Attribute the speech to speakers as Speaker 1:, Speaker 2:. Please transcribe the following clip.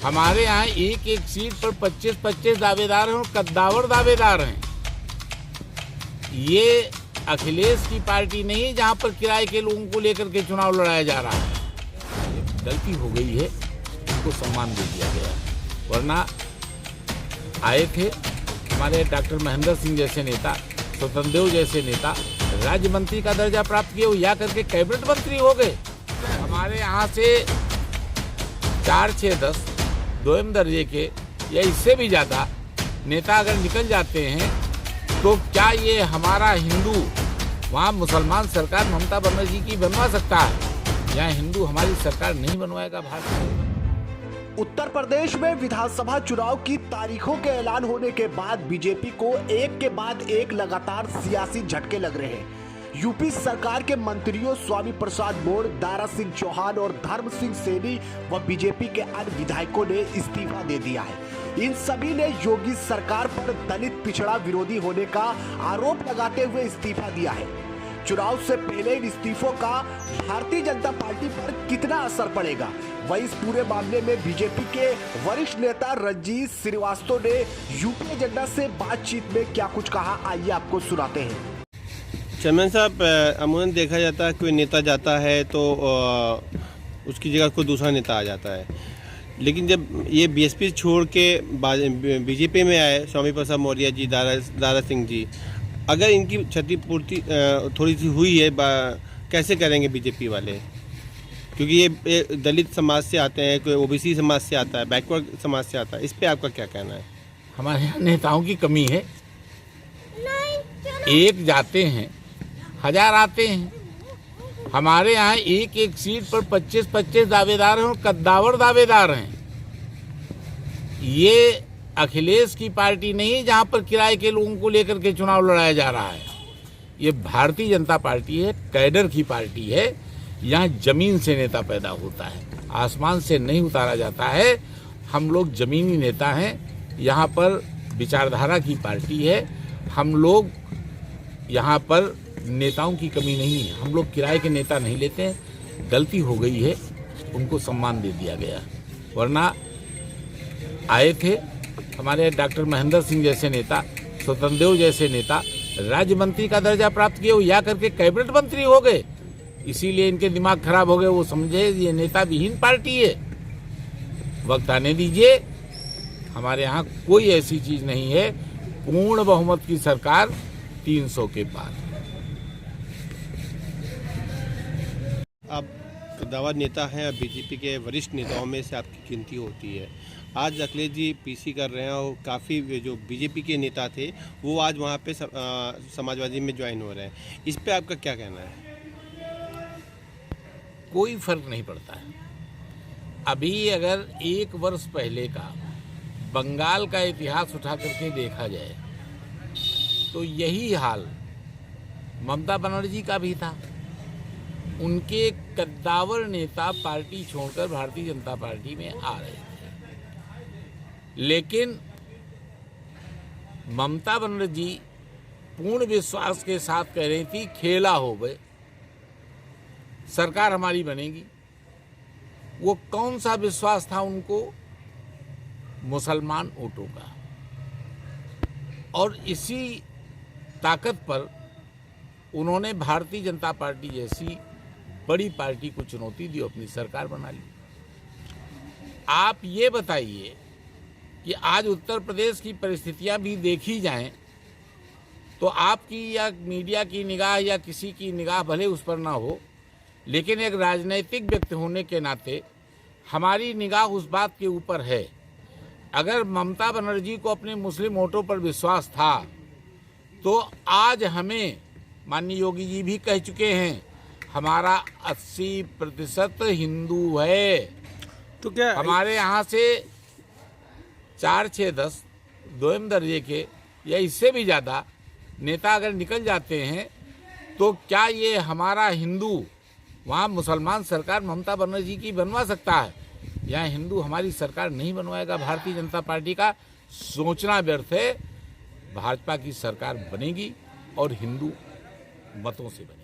Speaker 1: हमारे यहाँ एक एक सीट पर 25-25 दावेदार हैं और कद्दावर दावेदार हैं। ये अखिलेश की पार्टी नहीं है जहाँ पर किराए के लोगों को लेकर के चुनाव लड़ाया जा रहा है। ये गलती हो गई है, उनको सम्मान दे दिया गया, वरना आए थे हमारे डॉक्टर महेंद्र सिंह जैसे नेता, स्वतंत्र देव जैसे नेता, राज्य मंत्री का दर्जा प्राप्त किए, वो या करके कैबिनेट मंत्री हो गए। हमारे यहाँ से 4-6-10 दोयम दर्जे के या इससे भी ज़्यादा नेता अगर निकल जाते हैं तो क्या ये हमारा हिंदू वहाँ मुसलमान सरकार ममता बनर्जी की बनवा सकता है? यहाँ हिंदू हमारी सरकार नहीं बनवाएगा भारत।
Speaker 2: उत्तर प्रदेश में विधानसभा चुनाव की तारीखों के ऐलान होने के बाद बीजेपी को एक के बाद एक लगातार सियासी झटके लग रहे हैं। यूपी सरकार के मंत्रियों स्वामी प्रसाद मौर्य, दारा सिंह चौहान और धर्म सिंह सैनी व बीजेपी के अन्य विधायकों ने इस्तीफा दे दिया है। इन सभी ने योगी सरकार पर दलित पिछड़ा विरोधी होने का आरोप लगाते हुए इस्तीफा दिया है। चुनाव से पहले इन इस्तीफों का भारतीय जनता पार्टी पर कितना असर पड़ेगा, वही इस पूरे मामले में बीजेपी के वरिष्ठ नेता रणजीत श्रीवास्तव ने यूपी एजेंडा से बातचीत में क्या कुछ कहा, आइए आपको सुनाते हैं।
Speaker 3: चेयरमैन साहब, अमूमन देखा जाता है कोई नेता जाता है तो उसकी जगह कोई दूसरा नेता आ जाता है, लेकिन जब ये बीएसपी छोड़ के बीजेपी में आए स्वामी प्रसाद मौर्य जी, दारा सिंह जी, अगर इनकी क्षतिपूर्ति थोड़ी सी हुई है, कैसे करेंगे बीजेपी वाले? क्योंकि ये दलित समाज से आते हैं, कोई ओबीसी समाज से आता है, बैकवर्ड समाज से आता है, इस पे आपका क्या कहना है?
Speaker 1: हमारे यहाँ नेताओं की कमी है। एक जाते हैं, 1000 आते हैं। हमारे यहाँ एक एक सीट पर 25-25 दावेदार हैं और कद्दावर दावेदार हैं। ये अखिलेश की पार्टी नहीं है जहाँ पर किराए के लोगों को लेकर के चुनाव लड़ाया जा रहा है। ये भारतीय जनता पार्टी है, कैडर की पार्टी है। यहाँ जमीन से नेता पैदा होता है, आसमान से नहीं उतारा जाता है। हम लोग जमीनी नेता हैं। यहाँ पर विचारधारा की पार्टी है। हम लोग यहाँ पर नेताओं की कमी नहीं है। हम लोग किराए के नेता नहीं लेते हैं। गलती हो गई है, उनको सम्मान दे दिया गया, वरना आए थे हमारे डॉक्टर महेंद्र सिंह जैसे नेता, स्वतंत्र देव जैसे नेता, राज्य मंत्री का दर्जा प्राप्त किए, वो या करके कैबिनेट मंत्री हो गए। इसीलिए इनके दिमाग खराब हो गए। वो समझे ये नेता विहीन पार्टी है। वक्त आने दीजिए। हमारे यहाँ कोई ऐसी चीज नहीं है। पूर्ण बहुमत की सरकार 300 के पार।
Speaker 3: आप कद्दावर नेता हैं और बीजेपी के वरिष्ठ नेताओं में से आपकी गिनती होती है। आज अखिलेश जी पीसी कर रहे हैं और काफ़ी जो बीजेपी के नेता थे वो आज वहाँ पे समाजवादी में ज्वाइन हो रहे हैं। इस पे आपका क्या कहना है?
Speaker 1: कोई फर्क नहीं पड़ता है। अभी अगर 1 वर्ष पहले का बंगाल का इतिहास उठा करके देखा जाए तो यही हाल ममता बनर्जी का भी था। उनके कद्दावर नेता पार्टी छोड़कर भारतीय जनता पार्टी में आ रहे थे, लेकिन ममता बनर्जी पूर्ण विश्वास के साथ कह रही थी खेला हो गए, सरकार हमारी बनेगी। वो कौन सा विश्वास था उनको? मुसलमान वोटों का। और इसी ताकत पर उन्होंने भारतीय जनता पार्टी जैसी बड़ी पार्टी को चुनौती दी, अपनी सरकार बना ली। आप ये बताइए कि आज उत्तर प्रदेश की परिस्थितियां भी देखी जाएं तो आपकी या मीडिया की निगाह या किसी की निगाह भले उस पर ना हो, लेकिन एक राजनीतिक व्यक्ति होने के नाते हमारी निगाह उस बात के ऊपर है। अगर ममता बनर्जी को अपने मुस्लिम वोटों पर विश्वास था तो आज हमें माननीय योगी जी भी कह चुके हैं हमारा 80% हिंदू है।
Speaker 3: तो क्या
Speaker 1: हमारे यहाँ से 4-6-10 दोयम दर्जे के या इससे भी ज़्यादा नेता अगर निकल जाते हैं तो क्या ये हमारा हिंदू वहाँ मुसलमान सरकार ममता बनर्जी की बनवा सकता है? यहाँ हिंदू हमारी सरकार नहीं बनवाएगा भारतीय जनता पार्टी का। सोचना व्यर्थ है। भाजपा की सरकार बनेगी और हिंदू मतों से बनेगी।